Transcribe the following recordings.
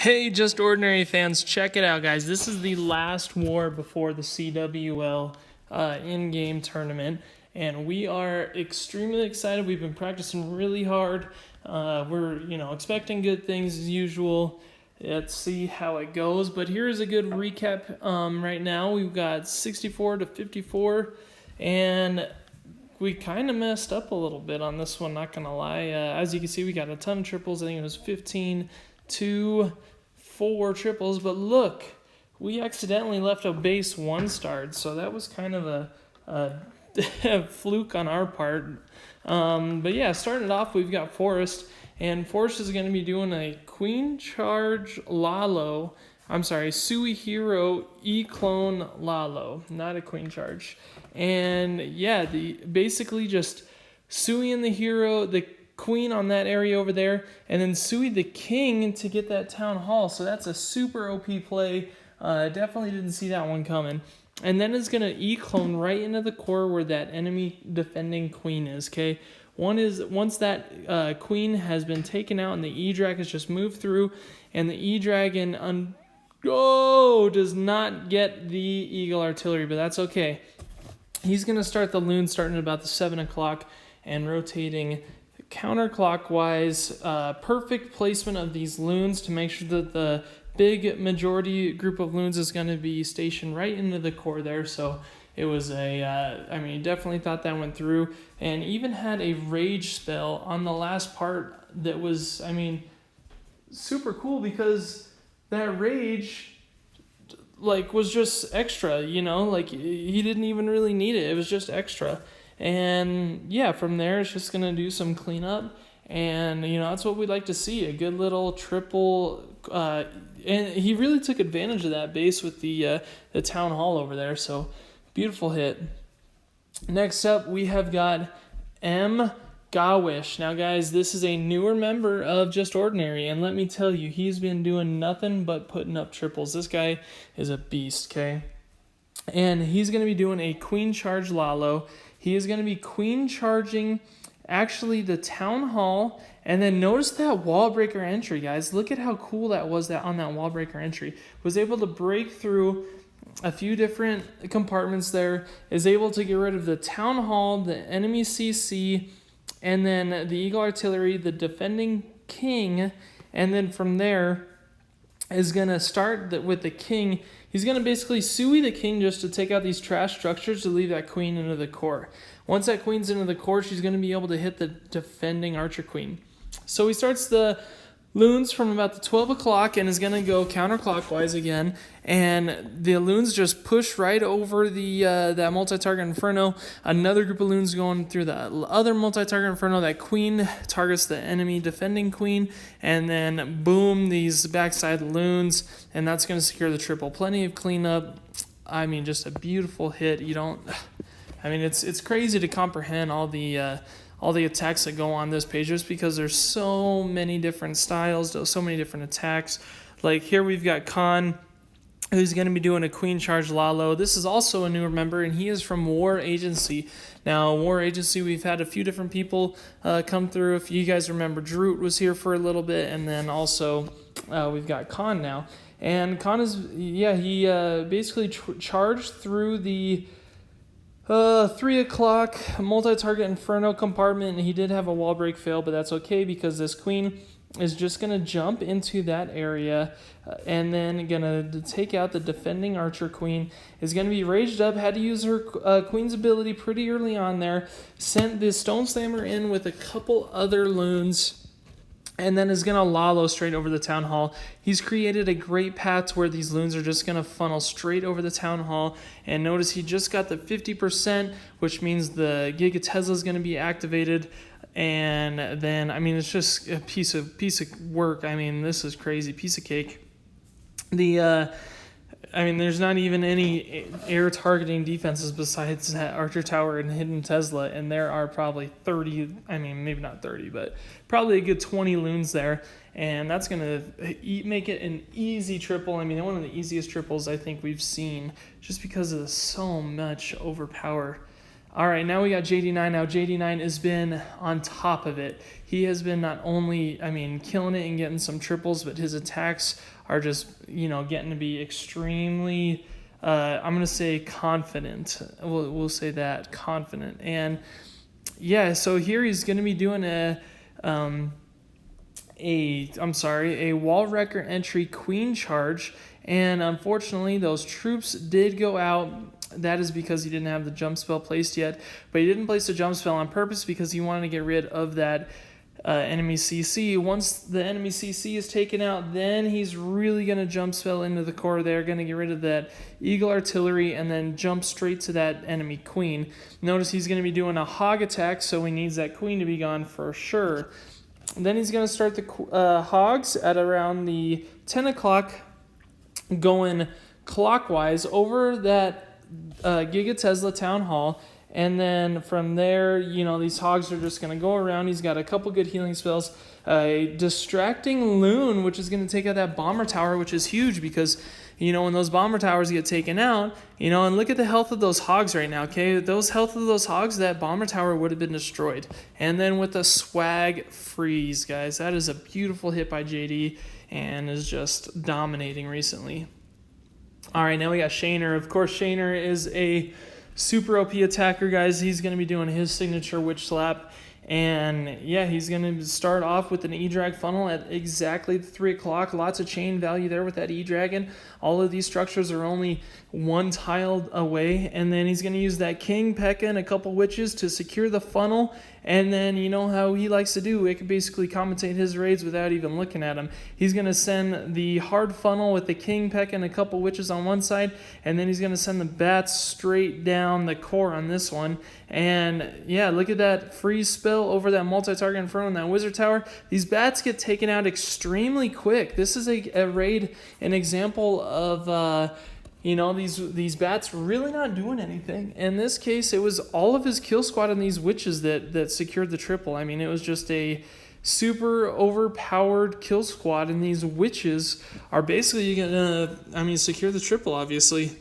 Hey, Just Ordinary fans, check it out, guys. This is the last war before the CWL in-game tournament, and we are extremely excited. We've been practicing really hard. We're, expecting good things as usual. Let's see how it goes. But here's a good recap. Right now, we've got 64 to 54, and we kind of messed up a little bit on this one, not gonna lie. As you can see, we got a ton of triples. I think it was 15 to 4 triples, but look, we accidentally left a base 1 starred, so that was kind of a fluke on our part. But yeah, starting it off, we've got Forrest, and Forrest is going to be doing a Queen Charge Lalo. I'm sorry, Sui Hero E-Clone Lalo, not a Queen Charge. And yeah, basically just Sui and the hero, the Queen on that area over there, and then Sui the King to get that Town Hall. So that's a super OP play. Definitely didn't see that one coming. And then it's going to E-Clone right into the core where that enemy defending Queen is, okay? Once that Queen has been taken out and the E-Drag has just moved through, and the E-Dragon does not get the Eagle Artillery, but that's okay. He's going to start the loon starting at about the 7 o'clock and rotating counterclockwise. Perfect placement of these loons to make sure that the big majority group of loons is going to be stationed right into the core there. So it was definitely thought that went through, and even had a rage spell on the last part that was, super cool, because that rage was just extra, he didn't even really need it. It was just extra. And yeah, from there, it's just going to do some cleanup. And, that's what we'd like to see, a good little triple. And he really took advantage of that base with the Town Hall over there. So, beautiful hit. Next up, we have got M. Gawish. Now, guys, this is a newer member of Just Ordinary. And let me tell you, he's been doing nothing but putting up triples. This guy is a beast, okay? And he's going to be doing a Queen Charge Lalo. He is going to be Queen Charging, actually, the Town Hall. And then notice that wall breaker entry, guys. Look at how cool that was on that wall breaker entry. Was able to break through a few different compartments there. Is able to get rid of the Town Hall, the enemy CC, and then the Eagle Artillery, the defending King. And then from there is going to start with the King. He's going to basically Sui the King just to take out these trash structures to leave that Queen into the core. Once that Queen's into the core, she's going to be able to hit the defending Archer Queen. So he starts the loons from about the 12 o'clock and is going to go counterclockwise again. And the loons just push right over that multi-target Inferno. Another group of loons going through the other multi-target Inferno. That Queen targets the enemy defending Queen. And then, boom, these backside loons. And that's going to secure the triple. Plenty of cleanup. Just a beautiful hit. It's crazy to comprehend all the attacks that go on this page, just because there's so many different styles, so many different attacks. Like here we've got Khan, who's going to be doing a Queen Charge Lalo. This is also a newer member, and he is from War Agency. Now, War Agency, we've had a few different people come through. If you guys remember, Droot was here for a little bit, and then also we've got Khan now. And Khan is, he basically charged through the 3 o'clock multi-target Inferno compartment, and he did have a wall break fail, but that's okay because this Queen is just going to jump into that area and then going to take out the defending Archer Queen. Is going to be raged up, had to use her Queen's ability pretty early on there, sent the Stone Slammer in with a couple other loons, and then is going to Lalo straight over the Town Hall. He's created a great path to where these loons are just going to funnel straight over the Town Hall. And notice he just got the 50%, which means the Giga Tesla is going to be activated. And then, it's just a piece of work. This is crazy. Piece of cake. There's not even any air targeting defenses besides that Archer Tower and Hidden Tesla, and there are probably 30, maybe not 30, but probably a good 20 loons there, and that's going to make it an easy triple. One of the easiest triples I think we've seen, just because of so much overpower. All right, now we got JD9. Now JD9 has been on top of it. He has been not only, killing it and getting some triples, but his attacks are just, getting to be extremely, I'm going to say confident. We'll say that, confident. And yeah, so here he's going to be doing a wall wrecker entry queen charge. And unfortunately, those troops did go out. That is because he didn't have the jump spell placed yet. But he didn't place the jump spell on purpose because he wanted to get rid of that enemy CC. Once the enemy CC is taken out, then he's really going to jump spell into the core there, going to get rid of that Eagle Artillery and then jump straight to that enemy queen. Notice he's going to be doing a hog attack, so he needs that queen to be gone for sure. Then he's going to start the hogs at around the 10 o'clock, going clockwise over that Giga Tesla Town Hall, and then from there, these hogs are just going to go around. He's got a couple good healing spells, distracting Loon, which is going to take out that bomber tower, which is huge because when those bomber towers get taken out, and look at the health of those hogs right now, okay? Those health of those hogs, that bomber tower would have been destroyed. And then with the swag freeze, guys, that is a beautiful hit by JD and is just dominating recently. All right, now we got Shaner. Of course, Shaner is a super OP attacker, guys. He's going to be doing his signature witch slap. And yeah, he's going to start off with an E-Drag funnel at exactly 3 o'clock. Lots of chain value there with that E-Dragon. All of these structures are only one tile away. And then he's going to use that King, P.E.K.K.A, and a couple witches to secure the funnel. And then you know how he likes to do. It can basically commentate his raids without even looking at them. He's going to send the hard funnel with the King, P.E.K.K.A, and a couple witches on one side. And then he's going to send the bats straight down the core on this one. And yeah, look at that freeze spell over that multi-target inferno and that wizard tower. These bats get taken out extremely quick. This is a raid, an example of these bats really not doing anything. In this case, it was all of his kill squad and these witches that secured the triple. It was just a super overpowered kill squad, and these witches are basically gonna secure the triple, obviously.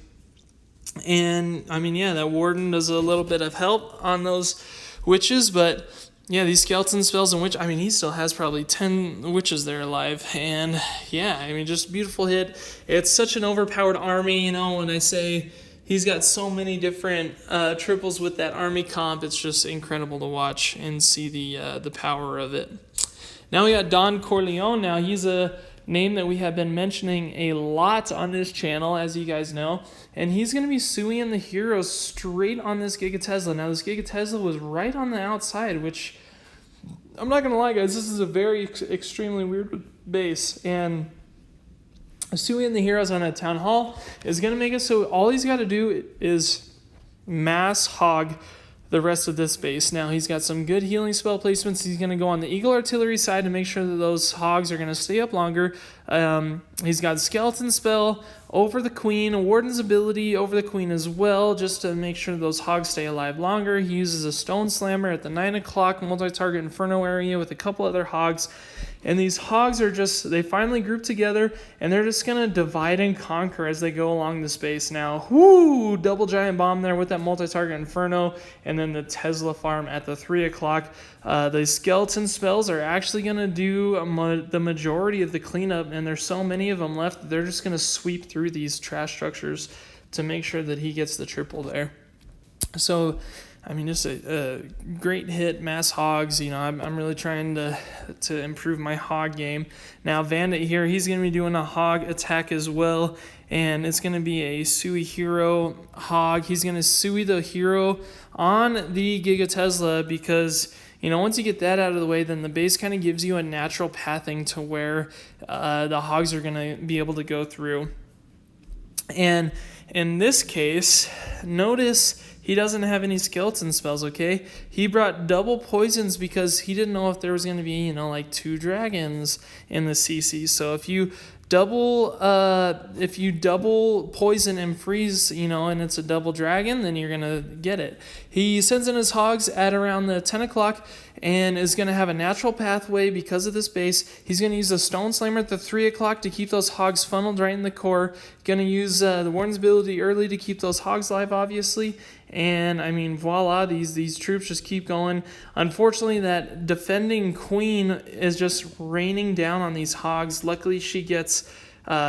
And that warden does a little bit of help on those witches, but yeah, these skeleton spells and witch, he still has probably 10 witches there alive. And yeah, just beautiful hit. It's such an overpowered army, when I say he's got so many different triples with that army comp, it's just incredible to watch and see the power of it. Now we got Don Corleone. Now he's a name that we have been mentioning a lot on this channel, as you guys know, and he's going to be suing the heroes straight on this Giga Tesla. Now this Giga Tesla was right on the outside, which I'm not going to lie, guys, this is a very extremely weird base, and suing the heroes on a town hall is going to make it so all he's got to do is mass hog the rest of this base. Now he's got some good healing spell placements. He's going to go on the Eagle Artillery side to make sure that those hogs are going to stay up longer. He's got skeleton spell over the queen, a warden's ability over the queen as well, just to make sure those hogs stay alive longer. He uses a stone slammer at the 9 o'clock multi-target inferno area with a couple other hogs. And these hogs are they finally group together, and they're just going to divide and conquer as they go along the space. Now, double giant bomb there with that multi-target inferno, and then the Tesla farm at the 3 o'clock. The skeleton spells are actually going to do the majority of the cleanup, and there's so many of them left, they're just going to sweep through these trash structures to make sure that he gets the triple there. So just a great hit, mass hogs. I'm really trying to improve my hog game. Now, Vanda here, he's going to be doing a hog attack as well, and it's going to be a Sui hero hog. He's going to Sui the hero on the Giga Tesla because, once you get that out of the way, then the base kind of gives you a natural pathing to where the hogs are going to be able to go through. And in this case, notice he doesn't have any skeleton spells, okay? He brought double poisons because he didn't know if there was going to be, 2 dragons in the CC. So if you if you double poison and freeze, and it's a double dragon, then you're gonna get it. He sends in his hogs at around the 10 o'clock and is gonna have a natural pathway because of this base. He's gonna use a stone slammer at the 3 o'clock to keep those hogs funneled right in the core. Gonna use the warden's ability early to keep those hogs alive, obviously. And I mean, voila, these troops just keep going. Unfortunately, that defending queen is just raining down on these hogs. Luckily, she gets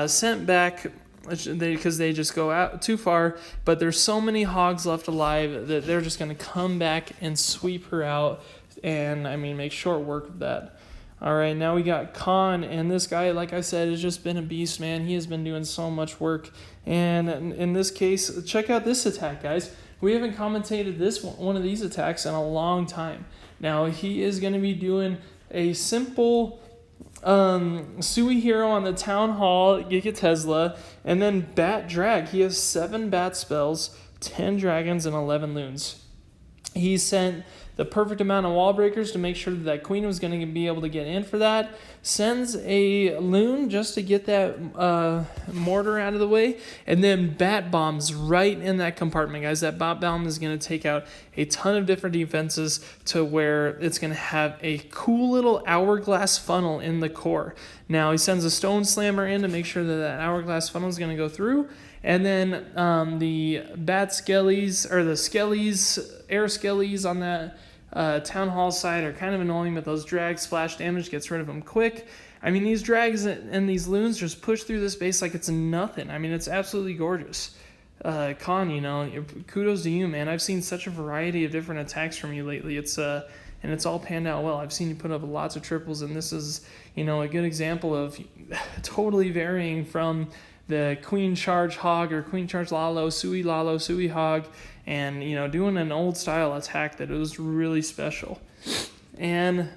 sent back because they just go out too far. But there's so many hogs left alive that they're just going to come back and sweep her out. And I mean, make short work of that. All right, now we got Khan, and this guy, like I said, has just been a beast, man. He has been doing so much work. And in this case, check out this attack, guys. We haven't commentated this one of these attacks in a long time. Now, he is going to be doing a simple Sui Hero on the Town Hall, Giga Tesla, and then Bat Drag. He has 7 Bat spells, 10 Dragons, and 11 Loons. He sent the perfect amount of wall breakers to make sure that queen was going to be able to get in for that. Sends a loon just to get that mortar out of the way. And then bat bombs right in that compartment, guys. That bat bomb is going to take out a ton of different defenses to where it's going to have a cool little hourglass funnel in the core. Now, he sends a stone slammer in to make sure that that hourglass funnel is going to go through. And then the bat skellies, or the skellies, air skellies on that town hall side are kind of annoying, but those drags splash damage, gets rid of them quick. I mean, these drags and these loons just push through this base like it's nothing. I mean, it's absolutely gorgeous. Khan, kudos to you, man. I've seen such a variety of different attacks from you lately. And it's all panned out well. I've seen you put up lots of triples, and this is, a good example of totally varying from the Queen Charge Hog or Queen Charge Lalo, Sui Hog, and, doing an old style attack that was really special. And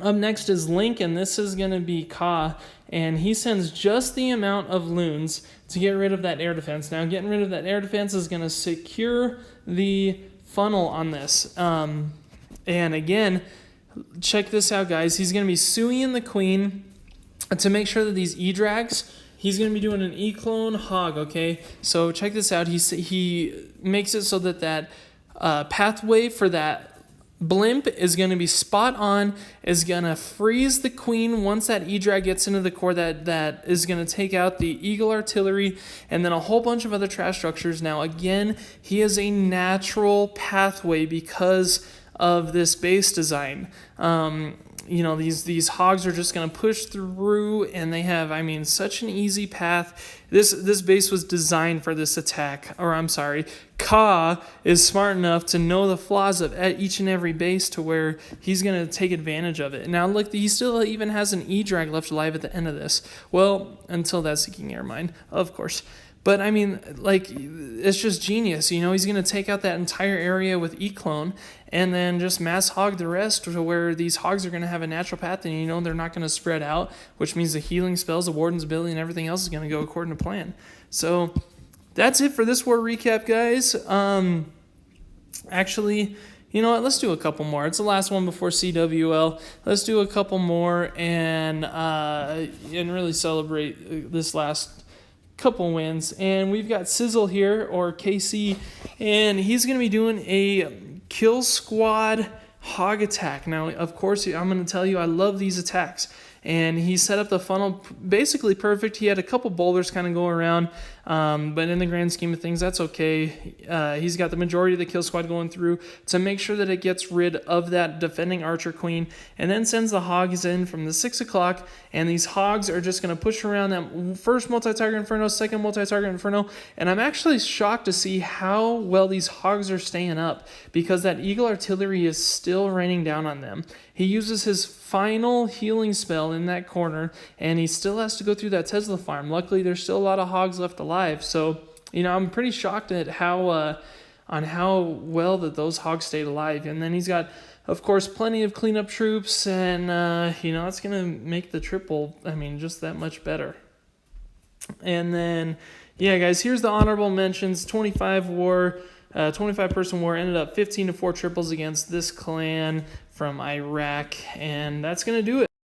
up next is Link, and this is going to be Ka, and he sends just the amount of loons to get rid of that air defense. Now, getting rid of that air defense is going to secure the funnel on this. And again, check this out, guys. He's going to be Suiing the Queen to make sure that these E-Drags, he's going to be doing an E-Clone Hog, okay? So check this out. He makes it so that pathway for that blimp is going to be spot on, is going to freeze the queen once that E-Drag gets into the core. That is going to take out the Eagle Artillery and then a whole bunch of other trash structures. Now, again, he is a natural pathway because of this base design. These hogs are just going to push through, and they have, such an easy path. This base was designed for this attack, Ka is smart enough to know the flaws of each and every base to where he's going to take advantage of it. Now, look, he still even has an E-Drag left alive at the end of this. Well, until that Seeking Air Mine, of course. But, it's just genius. He's going to take out that entire area with E-Clone and then just mass hog the rest to where these hogs are going to have a natural path, and they're not going to spread out, which means the healing spells, the Warden's ability, and everything else is going to go according to plan. So that's it for this war recap, guys. Actually, you know what? Let's do a couple more. It's the last one before CWL. Let's do a couple more and really celebrate this last couple wins. And we've got Sizzle here, or KC, and he's going to be doing a kill squad hog attack. Now, of course, I'm going to tell you I love these attacks. And he set up the funnel basically perfect. He had a couple boulders kind of go around, but in the grand scheme of things, that's okay. He's got the majority of the kill squad going through to make sure that it gets rid of that defending archer queen, and then sends the hogs in from the 6 o'clock, and these hogs are just going to push around that first multi-target inferno, second multi-target inferno, and I'm actually shocked to see how well these hogs are staying up, because that Eagle Artillery is still raining down on them. He uses his final healing spell in that corner, and he still has to go through that Tesla farm. Luckily, there's still a lot of hogs left alive, so I'm pretty shocked at how well that those hogs stayed alive. And then he's got, of course, plenty of cleanup troops, and it's gonna make the triple just that much better. And then guys, here's the honorable mentions. 25 person war, ended up 15-4 triples against this clan from Iraq, and that's gonna do it.